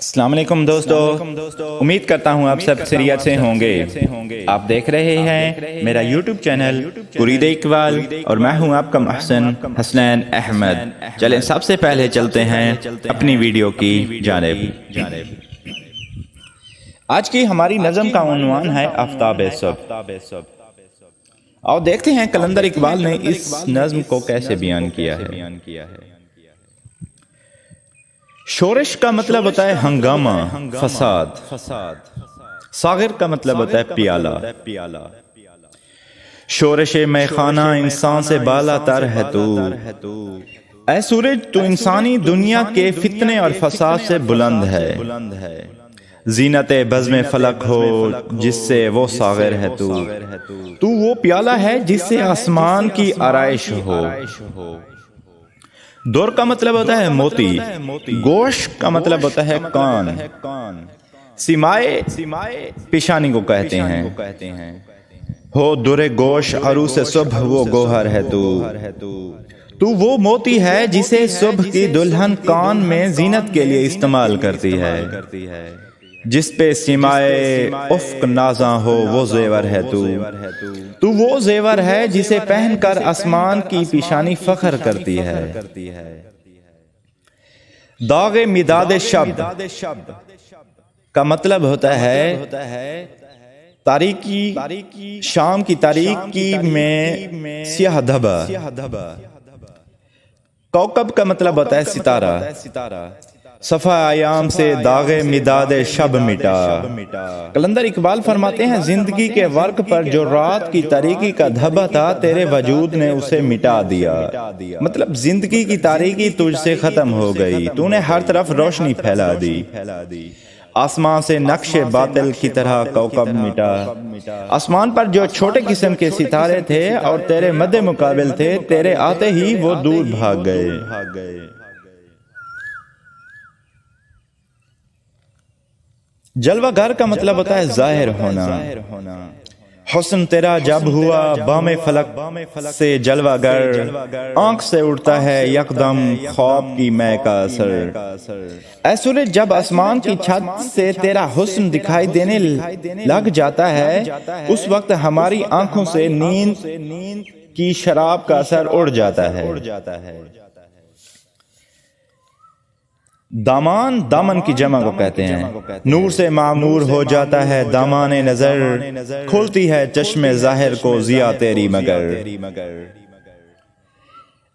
السلام علیکم دوستو، امید کرتا ہوں آپ سب خیریت سے ہوں گے۔ آپ دیکھ رہے ہیں میرا یوٹیوب چینل قرید اقبال اور میں ہوں آپ کا محسن حسنین احمد۔ چلیں سب سے پہلے چلتے ہیں اپنی ویڈیو کی جانب۔ آج کی ہماری نظم کا عنوان ہے آفتاب صبح۔ اور دیکھتے ہیں قلندر اقبال نے اس نظم کو کیسے بیان کیا ہے۔ شورش کا مطلب ہوتا ہے ہنگامہ، فساد۔ ساغر کا مطلب ہوتا ہے پیالہ۔ شورش میخانہ انسان سے بالا تر ہے تو، اے سورج تو انسانی دنیا کے فتنے اور فساد سے بلند ہے۔ زینت بزم فلک ہو جس سے وہ ساغر ہے تو وہ پیالہ ہے جس سے آسمان کی آرائش ہو۔ دور کا مطلب ہوتا ہے موتی، گوش کا مطلب ہوتا ہے کان، سیمائے پیشانی کو کہتے ہیں۔ ہو در گوش عروس صبح وہ گوہر ہے تو وہ موتی ہے جسے صبح کی دلہن کان میں زینت کے لیے استعمال کرتی ہے۔ جس پہ سیمائے افق نازاں ہو وہ زیور ہے تو وہ زیور ہے جسے پہن کر آسمان کی پیشانی فخر کرتی ہے۔ داغ مداد شب کا مطلب ہوتا ہے تاریکی، شام کی تاریکی میں سیاہ دھبا۔ کوکب کا مطلب ہوتا ہے ستارہ۔ صفا ایام سے داغ مداد شب مٹا۔ قلندر اقبال فرماتے ہیں زندگی کے ورق پر جو رات کی تاریکی کا دھبا تھا تیرے وجود نے اسے مٹا دیا۔ مطلب زندگی کی تاریکی تجھ سے ختم ہو گئی، تو نے ہر طرف روشنی پھیلا دی۔ آسمان سے نقش باطل کی طرح کوکب مٹا۔ آسمان پر جو چھوٹے قسم کے ستارے تھے اور تیرے مد مقابل تھے، تیرے آتے ہی وہ دور بھاگ گئے۔ جلوہ گر کا مطلب ہوتا ہے ظاہر ہونا۔ حسن تیرا جب ہوا بام فلک سے جلوہ گر، آنکھ سے اڑتا ہے یکدم خواب کی مے کا اثر۔ اے سورج جب آسمان کی چھت سے تیرا حسن دکھائی دینے لگ جاتا ہے، اس وقت ہماری آنکھوں سے نیند کی شراب کا اثر اڑ جاتا ہے۔ دامان، دامن کی جمع کو کہتے ہیں۔ نور سے معمور ہو جاتا ہے دامان نظر، کھولتی ہے چشم ظاہر کو ضیا تیری مگر۔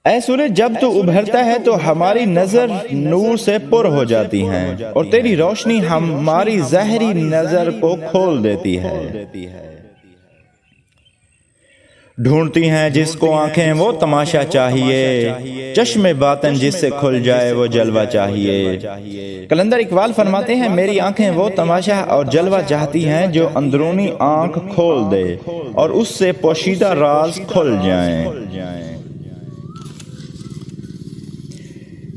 اے سورج جب تو ابھرتا ہے تو ہماری نظر نور سے پر ہو جاتی ہیں اور تیری روشنی ہماری ظاہری نظر کو کھول دیتی ہے۔ ڈھونڈتی ہیں جس کو آنکھیں وہ تماشا چاہیے، چشم باطن جس سے کھل جائے وہ جلوہ چاہیے۔ قلندر اقبال فرماتے ہیں میری آنکھیں وہ تماشا اور جلوہ چاہتی ہیں جو اندرونی آنکھ کھول دے اور اس سے پوشیدہ راز کھل جائیں۔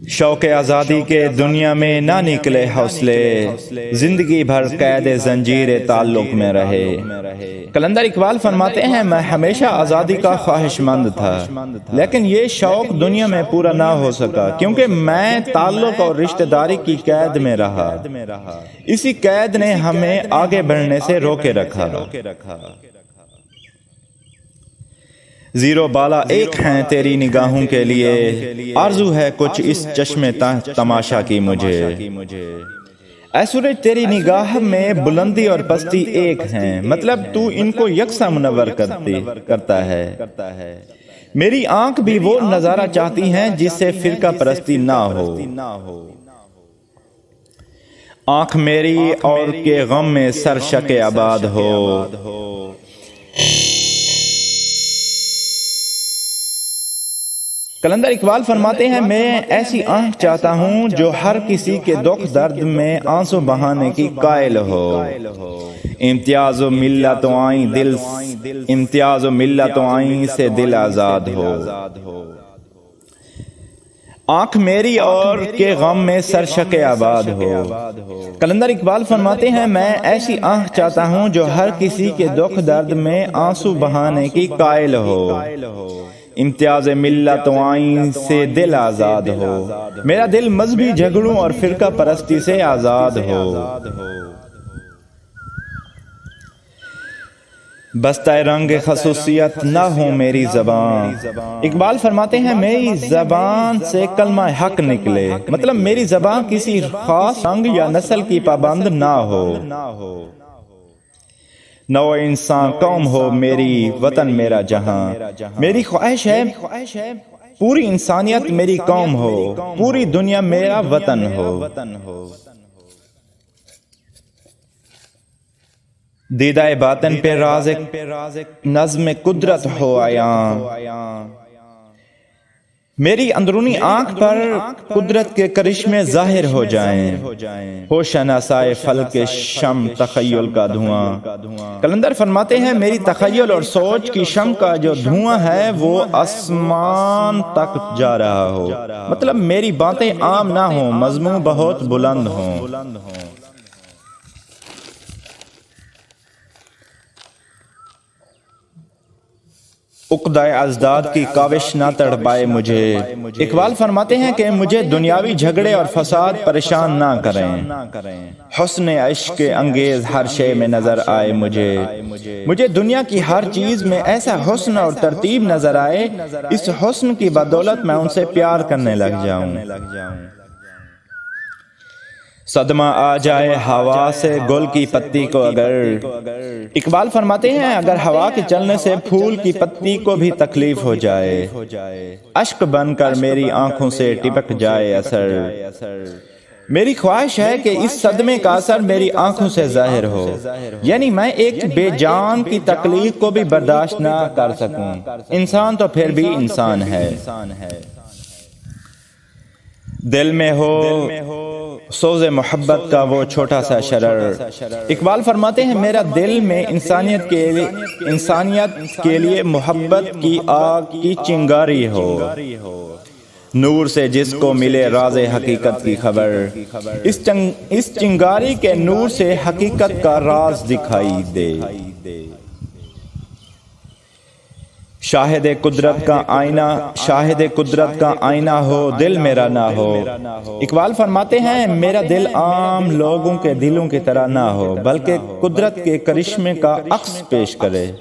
شوق آزادی کے دنیا میں نہ نکلے حوصلے، زندگی بھر قید زنجیر تعلق میں رہے۔ قلندر اقبال فرماتے ہیں میں ہمیشہ آزادی کا خواہش مند تھا، لیکن یہ شوق دنیا میں پورا نہ ہو سکا کیونکہ میں تعلق اور رشتہ داری کی قید میں رہا۔ اسی قید نے ہمیں آگے بڑھنے سے روکے رکھا۔ زیرو بالا ایک ہیں تیری نگاہوں کے لیے، آرزو ہے کچھ اس چشم تماشا کی مجھے۔ اے سورج تیری نگاہ میں بلندی اور پستی ایک ہیں، مطلب تو ان کو یکساں منور کرتا ہے۔ میری آنکھ بھی وہ نظارہ چاہتی ہیں جس سے فرقہ پرستی نہ ہو۔ آنکھ میری اور کے غم میں سر شک آباد ہو۔ قلندر اقبال فرماتے ہیں میں ایسی آنکھ چاہتا ہوں جو ہر کسی کے دکھ درد میں آنسو بہانے کی قائل ہو۔ امتیاز و ملت و آئیں سے دل آزاد ہو۔ آنکھ میری اور کے غم میں سر شک آباد ہو۔ قلندر اقبال فرماتے ہیں میں ایسی آنکھ چاہتا ہوں جو ہر کسی کے دکھ درد میں آنسو بہانے کی قائل ہو۔ امتیاز ملت و آئین سے دل آزاد ہو، میرا دل مذہبی جھگڑوں اور فرقہ پرستی سے آزاد ہو۔ بستہ رنگ خصوصیت نہ ہو میری زبان، اقبال فرماتے ہیں میری زبان سے کلمہ حق نکلے، مطلب میری زبان کسی خاص رنگ یا نسل کی پابند نہ ہو۔ نو انسان قوم ہو میری، وطن میرا جہاں، میری خواہش ہے پوری انسانیت میری قوم ہو، پوری دنیا میرا وطن ہو۔ دیدہ باطن پہ رازق نظم قدرت ہو عیاں، میری اندرونی آنکھ پر قدرت کے کرشمے ظاہر ہو جائیں، ہو شناسائے فلک شم تخیل کا دھواں۔ قلندر فرماتے ہیں میری تخیل اور سوچ کی شم کا جو دھواں ہے وہ آسمان تک جا رہا ہو، مطلب میری باتیں عام نہ ہوں، مضمون بہت بلند ہوں۔ عقدہ ازداد کی کاوش نہ تڑپائے مجھے، اقبال فرماتے ہیں کہ مجھے دنیاوی جھگڑے اور فساد پریشان نہ کریں، حسن عشق انگیز ہر شے میں نظر آئے مجھے دنیا کی ہر چیز میں ایسا حسن اور ترتیب نظر آئے، اس حسن کی بدولت میں ان سے پیار کرنے لگ جاؤں۔ صدمہ آ جائے ہوا سے گل کی پتی کو اگر، اقبال فرماتے ہیں اگر ہوا کے چلنے سے پھول کی پتی کو بھی تکلیف ہو جائے، اشک بن کر میری آنکھوں سے ٹپک جائے اثر، میری خواہش ہے کہ اس صدمے کا اثر میری آنکھوں سے ظاہر ہو، یعنی میں ایک بے جان کی تکلیف کو بھی برداشت نہ کر سکوں، انسان تو پھر بھی انسان ہے۔ دل میں ہو سوز محبت کا وہ چھوٹا سا شرر، اقبال فرماتے ہیں میرا دل میں انسانیت کے لیے محبت کی آگ کی چنگاری ہو، نور سے جس کو ملے راز حقیقت کی خبر، اس چنگاری کے نور سے حقیقت کا راز دکھائی دے، شاہد قدرت کا آئینہ ہو دل میرا نہ ہو، اقبال فرماتے ہیں میرا دل عام لوگوں کے دلوں کی طرح نہ ہو بلکہ قدرت کے کرشمے کا عکس پیش کرے،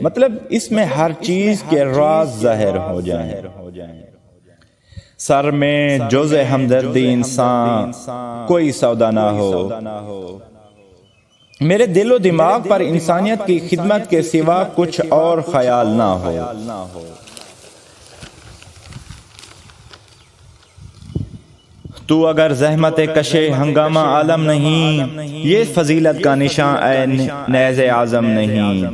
مطلب اس میں ہر چیز کے راز ظاہر ہو جائیں۔ سر میں جز ہمدردی انسان کوئی سودا نہ ہو، میرے دل و دماغ پر انسانیت کی خدمت کے سوا کچھ اور خیال نہ ہو۔ تو اگر زحمت کشے ہنگامہ عالم نہیں، یہ فضیلت کا نشان اے نیز اعظم نہیں،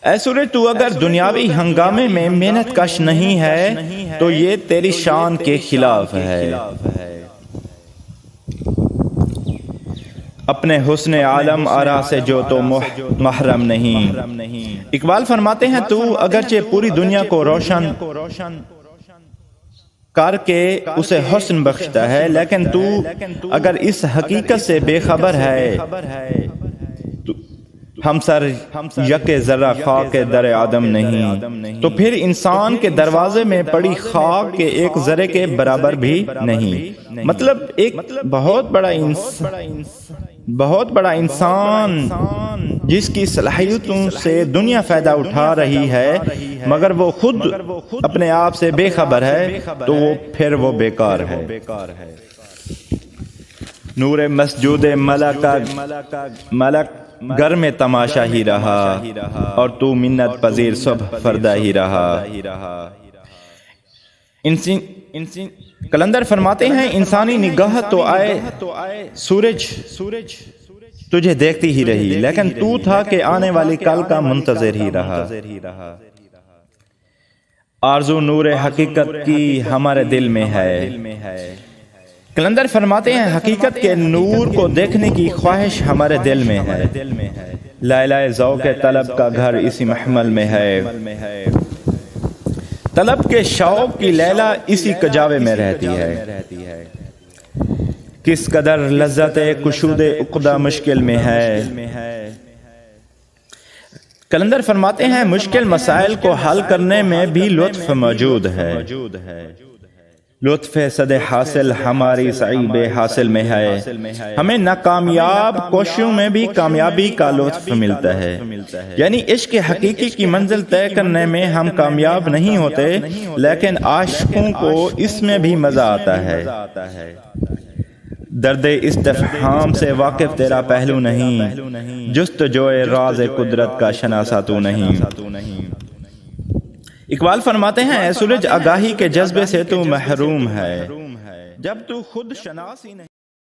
اے سورج تو اگر دنیاوی ہنگامے میں محنت کش نہیں ہے تو یہ تیری شان کے خلاف ہے، اپنے حسن عالم آرا سے جو تو محرم نہیں، اقبال فرماتے ہیں تو اگرچہ پوری دنیا کو روشن کر کے اسے حسن بخشتا ہے لیکن تو اگر اس حقیقت سے بے خبر ہے ہم سر یک ذرہ خاک در آدم نہیں، تو پھر انسان کے دروازے میں پڑی خاک کے ایک ذرے کے برابر بھی نہیں، مطلب ایک بہت بڑا انسان جس کی صلاحیتوں سے دنیا فائدہ اٹھا رہی ہے مگر وہ خود اپنے آپ سے بے خبر ہے تو پھر وہ بیکار ہے۔ نور مسجود ملک گھر میں تماشا ہی رہا اور تو منت پذیر صبح فردا ہی رہا۔ قلندر فرماتے ہیں انسانی نگاہ تو آئے سورج تجھے دیکھتی ہی رہی لیکن تو تھا کہ آنے والی کل کا منتظر ہی رہا۔ آرزو نور حقیقت کی ہمارے دل میں ہے، قلندر فرماتے ہیں حقیقت کے نور کو دیکھنے کی خواہش ہمارے دل میں ہے، لائلہ ذوق طلب کا گھر اسی محمل میں ہے، طلب کے شوق کی لیلا اسی کجاوے میں رہتی ہے، کس قدر لذت کشود عقدہ مشکل میں ہے، کلندر فرماتے ہیں مشکل مسائل کو حل کرنے میں بھی لطف موجود ہے، لطف صد حاصل ہماری صعیب حاصل میں ہے، ہمیں ناکامیاب کوششوں میں بھی کامیابی کا لطف ملتا ہے۔ یعنی عشق حقیقی کی منزل طے کرنے میں ہم کامیاب نہیں ہوتے، لیکن عاشقوں کو اس میں بھی مزہ آتا ہے۔ درد استفہام سے واقف تیرا پہلو نہیں، جستجوئے راز قدرت کا شناسا تو نہیں۔ اقبال فرماتے ہیں اے سورج آگاہی کے جذبے سے تو محروم ہے، جب تو خود شناس ہی نہیں۔